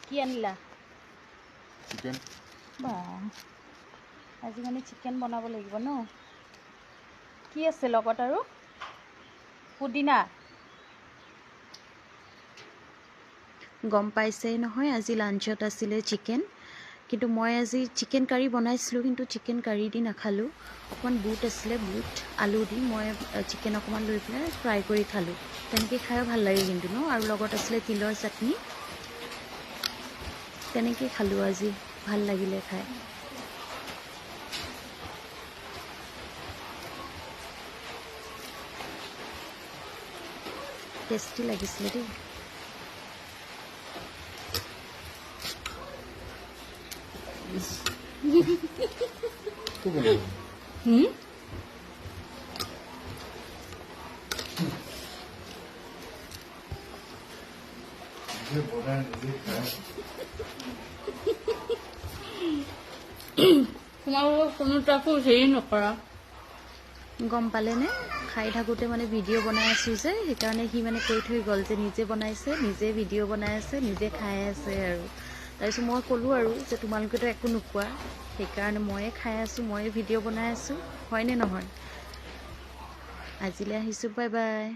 কি আনিলা? চিকেন। বা আজি মানে চিকেন বনাব লাগিব ন? কি আছে লগত আৰু? পুদিনা। গম পাইছেই নহয় আজি লাঞ্চত আছিলে চিকেন। কিন্তু মই আজি চিকেন কাৰী বনাইছিলোঁ, কিন্তু চিকেন কাৰী দি নাখালোঁ। অকণমান বুট আছিলে, বুট আলু দি মই চিকেন অকণমান লৈ পেলাই ফ্ৰাই কৰি খালোঁ। তেনেকৈ খায়ো ভাল লাগে কিন্তু ন? আৰু লগত আছিলে তিলৰ চাটনি। তেনেকৈ খালোঁ আজি, ভাল লাগিলে খাই। টেষ্টি লাগিছিলে দেই। তোমালোকক কোনো তাকো হেৰি নকৰা। গম পালেনে? খাই থাকোঁতে মানে ভিডিঅ' বনাই আছোঁ যে, সেইকাৰণে সি মানে কৈ থৈ গ'ল যে নিজে বনাইছে, নিজে ভিডিঅ' বনাই আছে, নিজে খাই আছে আৰু। তাৰপিছত মই ক'লোঁ আৰু যে তোমালোকেতো একো নোখোৱা, সেইকাৰণে ময়ে খাই আছোঁ, ময়ে ভিডিঅ' বনাই আছোঁ, হয়নে নহয়? আজিলৈ আহিছোঁ, বাই বাই।